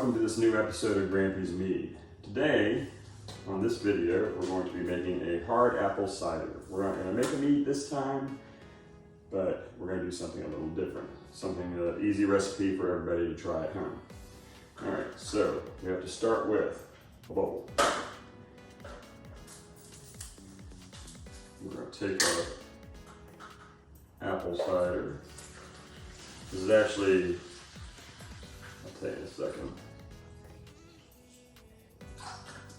welcome to this new episode of Grampy's Mead. Today, on this video, we're going to be making a hard apple cider. We're not going to make a mead this time, but we're going to do something a little different. Something, an easy recipe for everybody to try at home. All right, so we have to start with a bowl. We're going to take our apple cider. This is actually, I'll tell you in a second.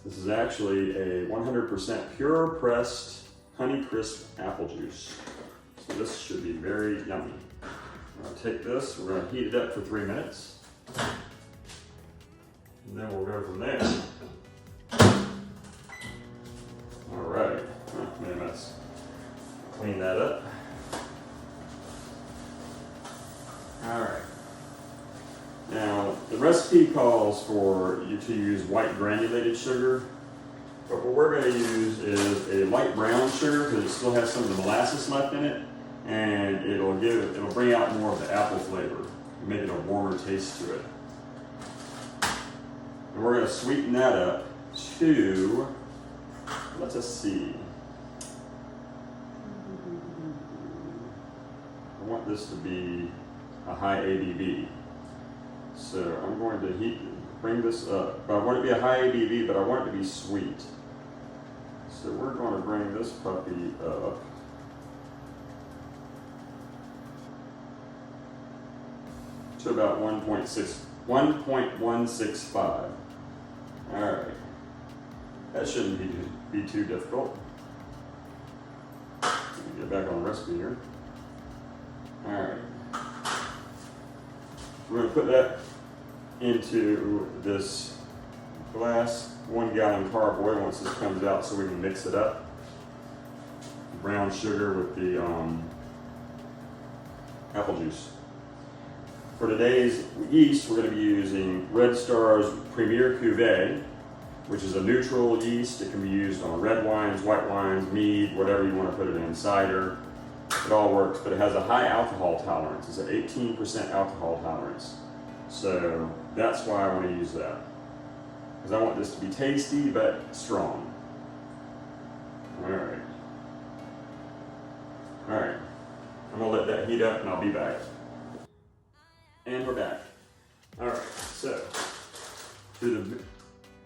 This is actually a 100% pure pressed honey crisp apple juice. So this should be very yummy. We're going to take this, we're going to heat it up for 3 minutes. And then we'll go from there. All right, made a mess. Clean that up. All right. Now, the recipe calls for you to use white granulated sugar, but what we're going to use is a light brown sugar because it still has some of the molasses left in it, and it'll bring out more of the apple flavor, make it a warmer taste to it. And we're going to sweeten that up to, let us see. I want this to be a high ABV. So I'm going to bring this up. I want it to be a high ABV, but I want it to be sweet. So we're going to bring this puppy up to about 1.165. All right, that shouldn't be too difficult. Let me get back on the recipe here. All right. We're going to put that into this glass 1 gallon carboy once this comes out so we can mix it up. Brown sugar with the apple juice. For today's yeast, we're going to be using Red Star's Premier Cuvée, which is a neutral yeast. It can be used on red wines, white wines, mead, whatever you want to put it in, cider. It all works, but it has a high alcohol tolerance. It's an 18% alcohol tolerance. So that's why I want to use that. Because I want this to be tasty, but strong. All right. All right. I'm going to let that heat up and I'll be back. And we're back. All right. So, through the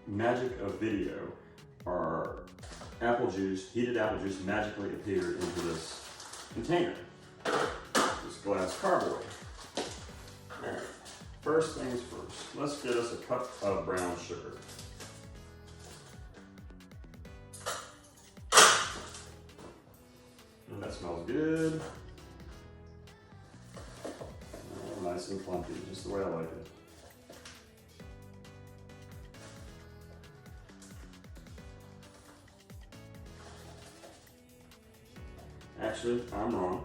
magic of video, our apple juice, heated apple juice, magically appeared into this container, this glass carboy. All right, first things first, let's get us a cup of brown sugar. And that smells good. Oh, nice and clumpy, just the way I like it. Actually, I'm wrong.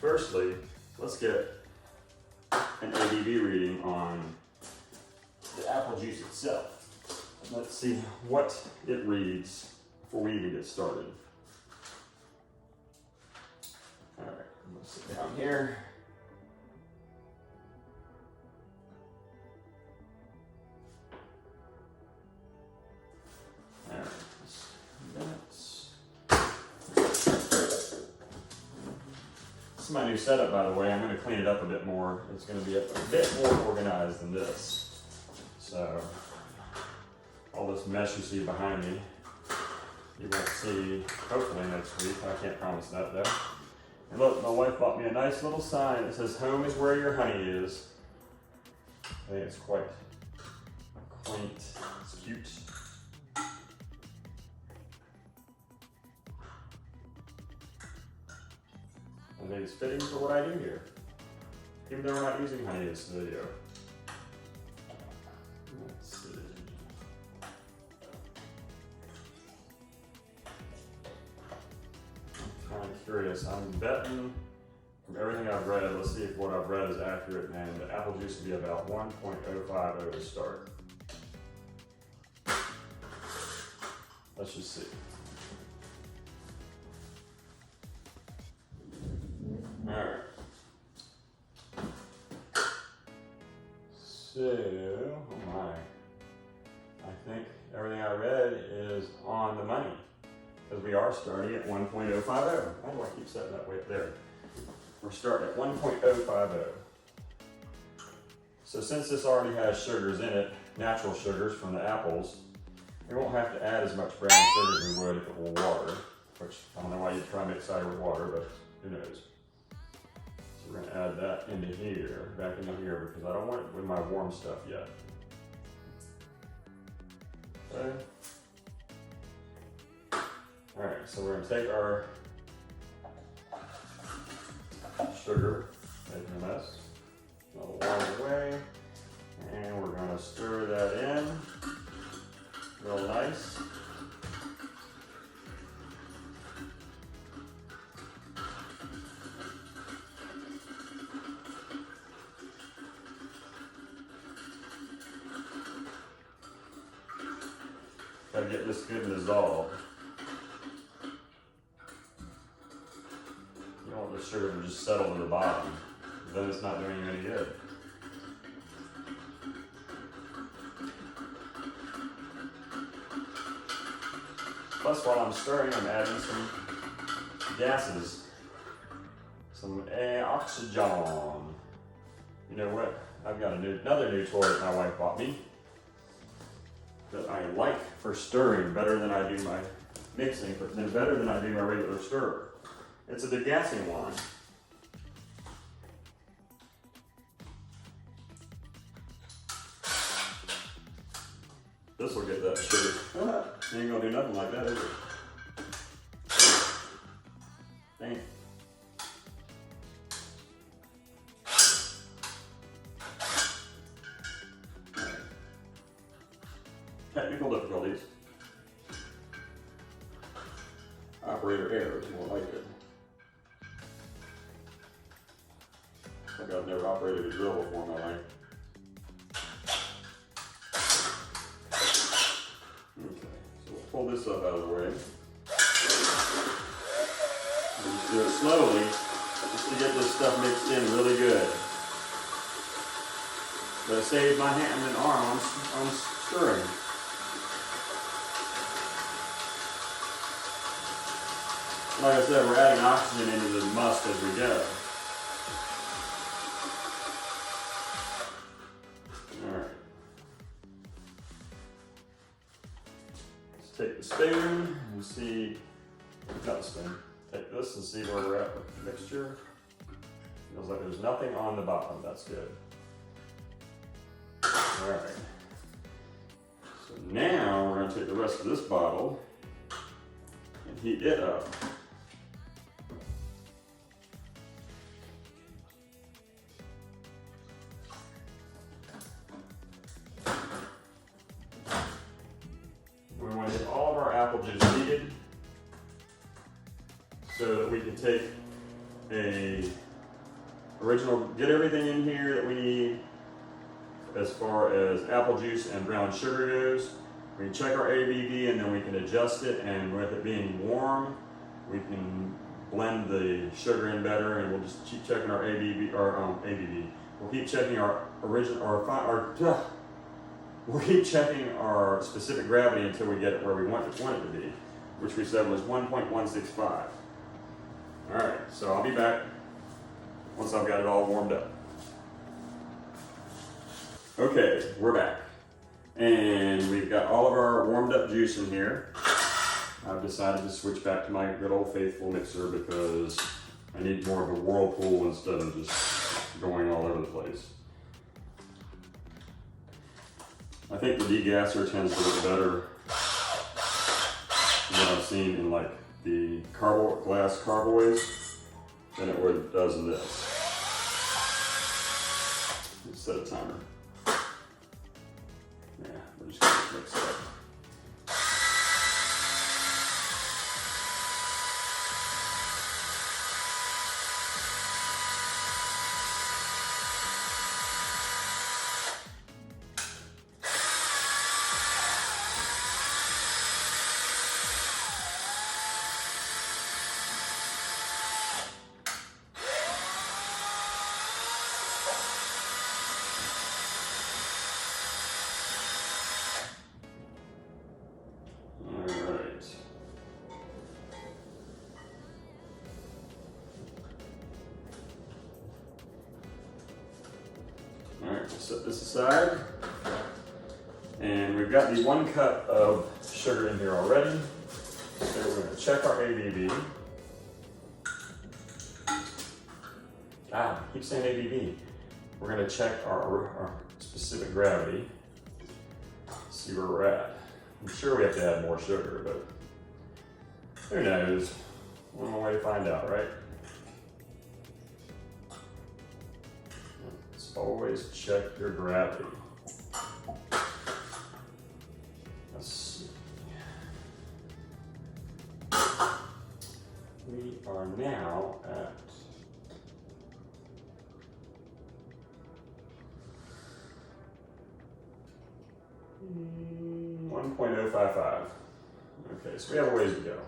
Firstly, let's get an ABV reading on the apple juice itself. Let's see what it reads before we even get started. All right, I'm gonna sit down here. All right, this is my new setup, by the way. I'm going to clean it up a bit more. It's going to be a bit more organized than this. So, all this mess you see behind me, you won't see hopefully next week. I can't promise that though. And look, my wife bought me a nice little sign that says, "Home is where your honey is." I think it's quite quaint. It's cute. I think it's fitting for what I do here, even though we're not using honey in this video. Let's see. I'm kind of curious. I'm betting from everything I've read, let's see if what I've read is accurate, and the apple juice will be about 1.050 to start. Let's just see. All right. So, on the money, because we are starting at 1.050. Why do I keep setting that way up there? We're starting at 1.050. So since this already has sugars in it, natural sugars from the apples, we won't have to add as much brown sugar as we would if it were water, which I don't know why you'd try to make cider with water, but who knows. So we're going to add that into here, back into here, because I don't want it with my warm stuff yet. Okay. Alright, so we're going to take our sugar, making a mess, I'll warm it away, and we're going to stir that in real nice. Got to get this good and dissolved. You don't want the sugar to just settle to the bottom, then it's not doing you any good. Plus, while I'm stirring, I'm adding some gases, some oxygen. You know what? I've got another new toy that my wife bought me that I like for stirring better than I do my mixing, but then better than I do my regular stirrer. It's a degassing wand. This will get that sugar. You ain't gonna do nothing like that, is it? Dang it. Technical difficulties. Operator error is more like it. Like I've never operated a drill before in my life. Okay, so we'll pull this up out of the way. We'll just do it slowly, just to get this stuff mixed in really good. But it saves my hand and arm on stirring. Like I said, we're adding oxygen into the must as we go. Alright. Let's take the spoon and see, not the spoon, take this and see where we're at with the mixture. Feels like there's nothing on the bottom, that's good. Alright. So now we're going to take the rest of this bottle and heat it up. We want to get all of our apple juice heated so that we can take get everything in here that we need as far as apple juice and brown sugar goes. We can check our ABV and then we can adjust it, and with it being warm, we can blend the sugar in better, and we'll just keep checking our ABV, We'll keep checking our we'll keep checking our specific gravity until we get it where we want it to be, which we said was 1.165. All right, so I'll be back once I've got it all warmed up. Okay, we're back. And we've got all of our warmed up juice in here. I've decided to switch back to my good old faithful mixer because I need more of a whirlpool instead of just going all over the place. I think the degasser tends to look better than what I've seen in like the glass carboys than it does in this. Let's set a timer. Yeah, we're just gonna mix it up. set this aside. And we've got the 1 cup of sugar in here already. So we're going to check our ABV. I keep saying ABV. We're going to check our specific gravity. See where we're at. I'm sure we have to add more sugar, but who knows? One more way to find out, right? Let's always check your gravity. Let's see. We are now at 1.055. Okay, so we have a ways to go.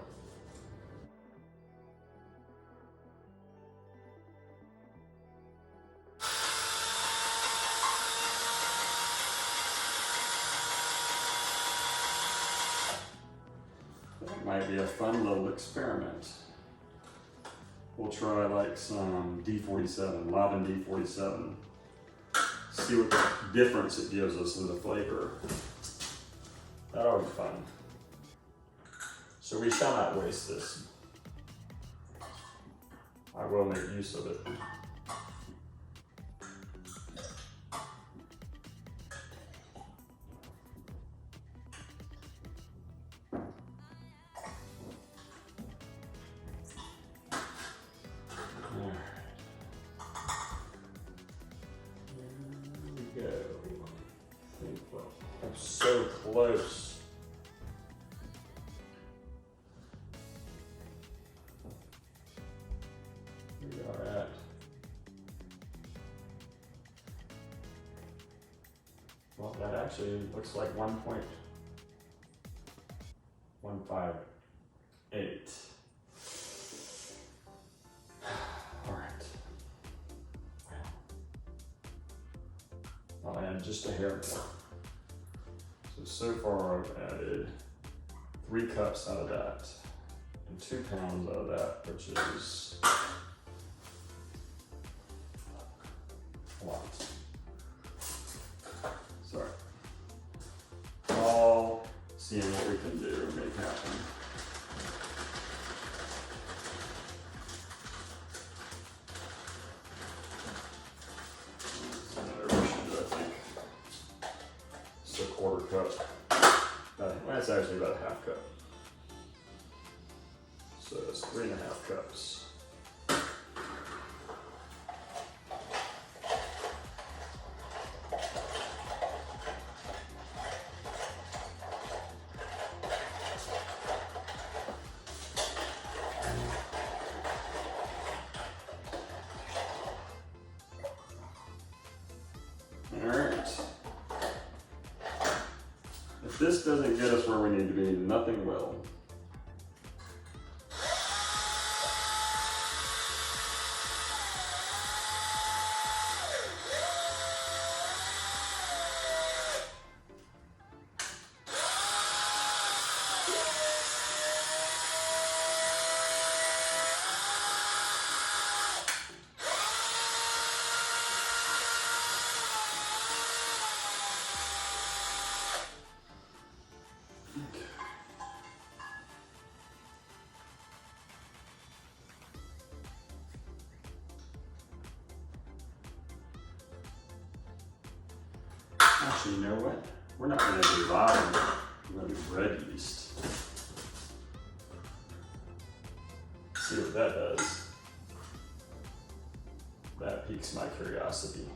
That might be a fun little experiment. We'll try like some D47, Lavin D47. See what difference it gives us in the flavor. That'll be fun. So we shall not waste this. I will make use of it. I'm so close. We are at well, that actually looks like 1.158. All right. I'll add just a hair more. So far I've added 3 cups out of that and 2 pounds out of that, which is a lot. Sorry. All seeing what we can do and make happen. Quarter cup. That's actually about a half cup. So it's 3.5 cups. All right. If this doesn't get us where we need to be, nothing will. Actually, you know what? We're not going to do Lavin. We're going to do bread yeast. See what that does. That piques my curiosity.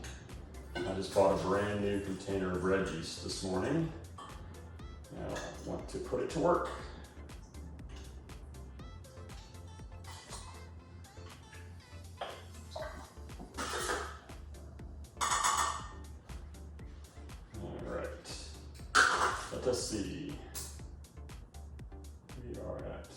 I just bought a brand new container of bread yeast this morning. Now I want to put it to work. Let's see. We are at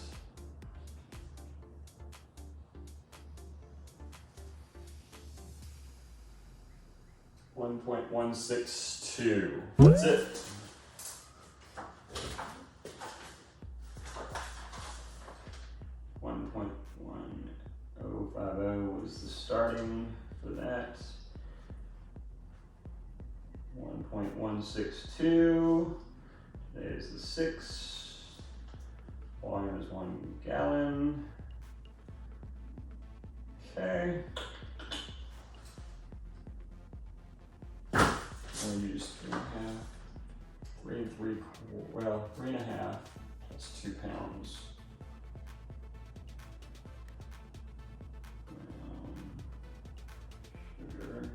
1.162. That's it. $1.1050 was the starting for that. 0.162. Today is the 6th. Volume is 1 gallon. Okay. We'll use 3.5. 3.5. That's 2 pounds. Sugar.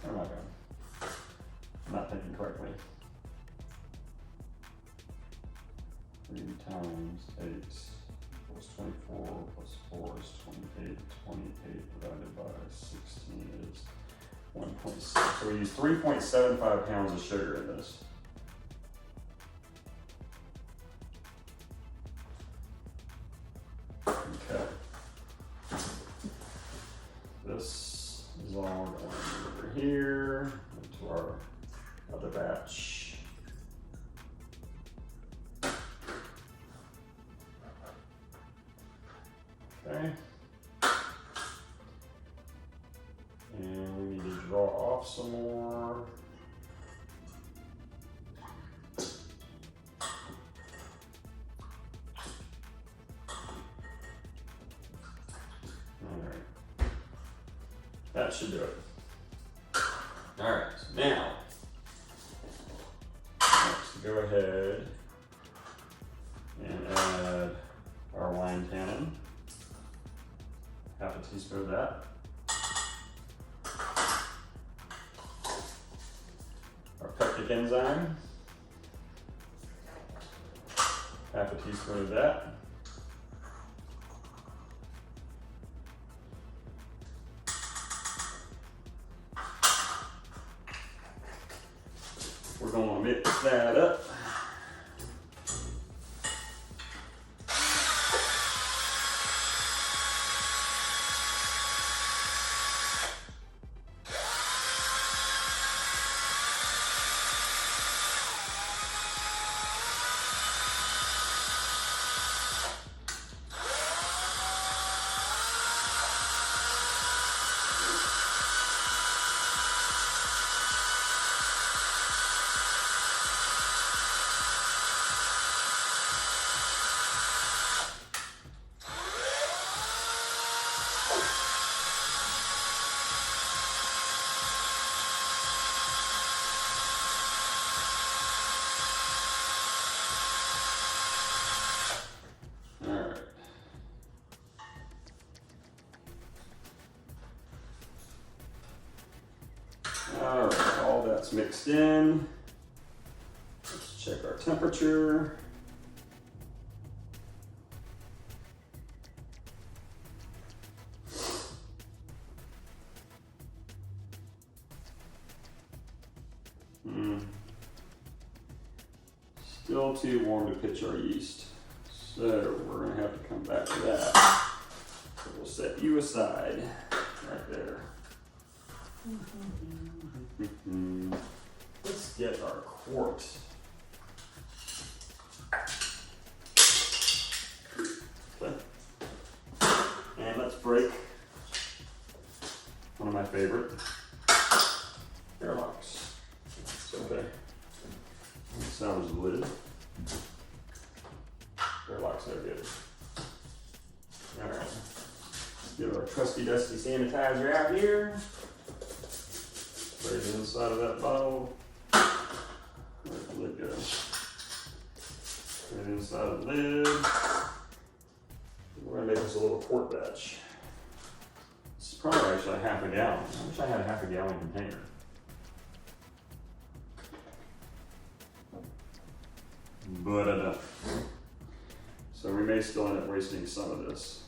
Where am I going? I'm not thinking correctly. 3 times 8 equals 24 plus 4 is 28. 28 divided by 16 is 1.6. So we use 3.75 pounds of sugar in this. Okay. This is all going over here into our other batch. Okay. And we need to draw off some more. All right. That should do it. All right, so now let's go ahead and add our wine tannin. Half a teaspoon of that. Our pectic enzyme. Half a teaspoon of that. We're going to mix that up. All right, all that's mixed in. Let's check our temperature. Still too warm to pitch our yeast. So we're gonna have to come back to that. So we'll set you aside right there. Let's get our quart. Okay. And let's break one of my favorite airlocks. It's okay. Salvage the lid. Airlocks are good. Alright. Let's get our trusty dusty sanitizer out here. Spray the inside of that bottle. Where'd the lid go? Spray the inside of the lid. We're gonna make this a little quart batch. This is probably actually half a gallon. I wish I had a half a gallon container. But I don't. So we may still end up wasting some of this.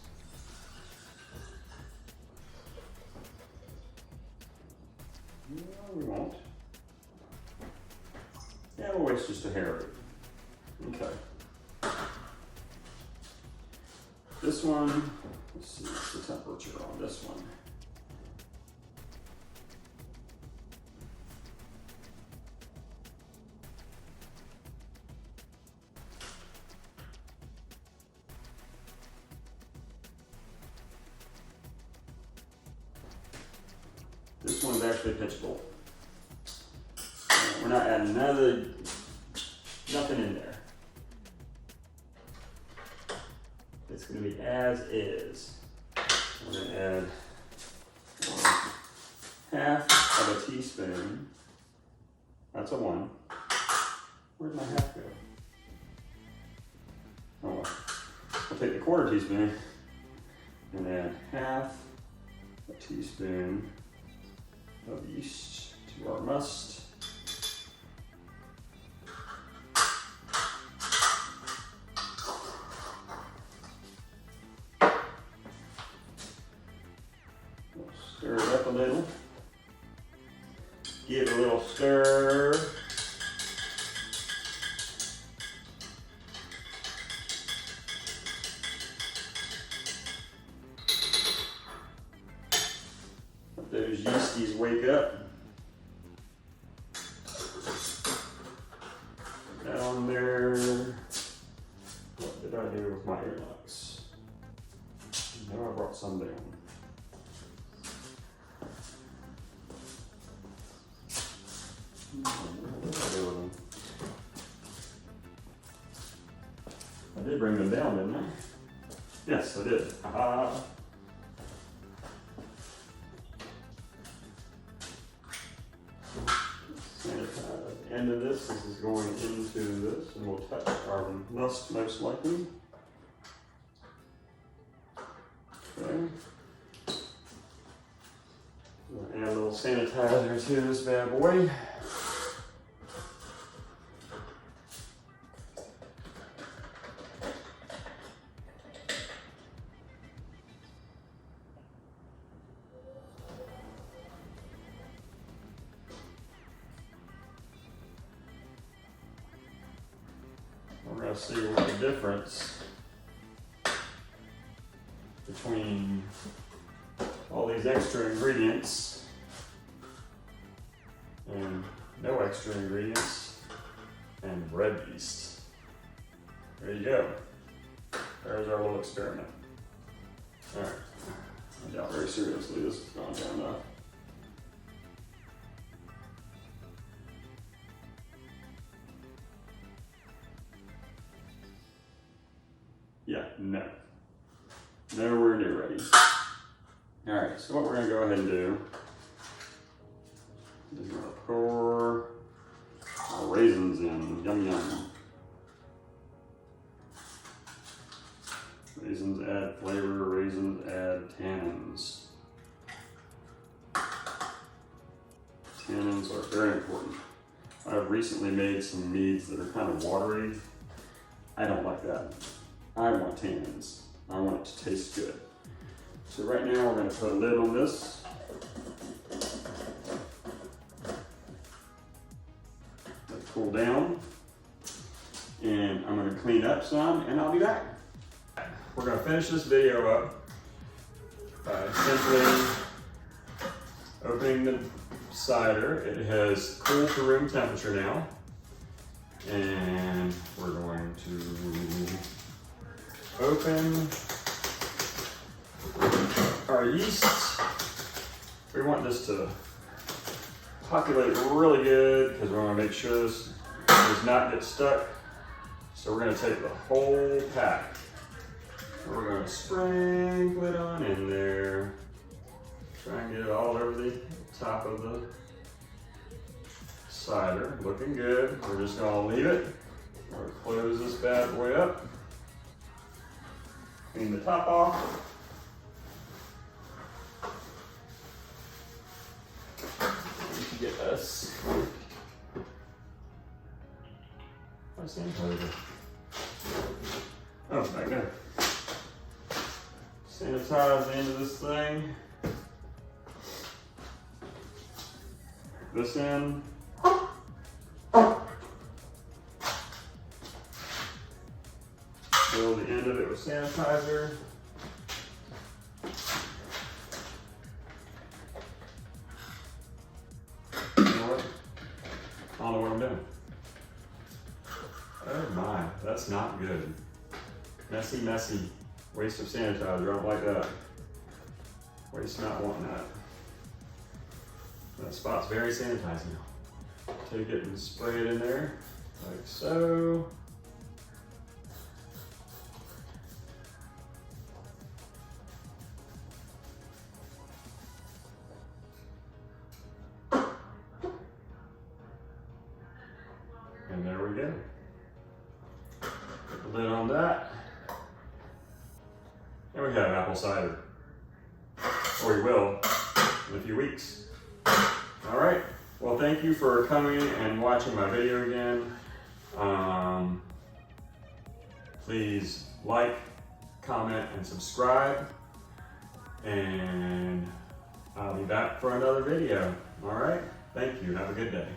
No, we won't. Yeah, we'll waste just a hair of it. Okay. This one, let's see what's the temperature on this one. theoretically pitchable. We're not adding nothing in there. It's going to be as is. We're going to add half of a teaspoon. That's a 1. Where'd my half go? Oh well. I'll take the 1/4 teaspoon and add half a teaspoon of yeast to our must. We'll stir it up a little. Give it a little stir. Let those yeasties wake up. Put that on there. What did I do with my earlocks? I know I brought some down. I did bring them down, didn't I? Yes, I did. Aha. At the end of this is going into this, and we'll touch our must most likely. Okay. We'll add a little sanitizer to this bad boy. We're going to see what the difference between all these extra ingredients and no extra ingredients and red yeast. There you go. There's our little experiment. All right. I doubt very seriously this has gone down enough. Yeah, no. Nowhere near ready. All right, so what we're gonna go ahead and do is we're gonna pour our raisins in. Yum, yum. Raisins add flavor, raisins add tannins. Tannins are very important. I've recently made some meads that are kind of watery. I don't like that. I want tannins. I want it to taste good. So right now we're going to put a lid on this. Let it cool down. And I'm going to clean up some and I'll be back. We're going to finish this video up by simply opening the cider. It has cooled to room temperature now. And we're going to open our yeast. We want this to populate really good because we want to make sure this does not get stuck. So we're going to take the whole pack. We're going to sprinkle it on in there. Try and get it all over the top of the cider. Looking good. We're just going to leave it. We're going to close this bad boy up. Clean the top off. We can get us my sanitizer. Oh, back there. Sanitize the end of this thing. This end. Fill the end of it with sanitizer. You know what? I don't know what I'm doing. Oh my, that's not good. Messy, messy. Waste of sanitizer, I don't like that. Waste not wanting that. That spot's very sanitizing. Take it and spray it in there, like so. And there we go. Put the lid on that. And we have apple cider. Or we will in a few weeks. All right. Well, thank you for coming and watching my video again. Please like, comment, and subscribe. And I'll be back for another video. All right. Thank you. Have a good day.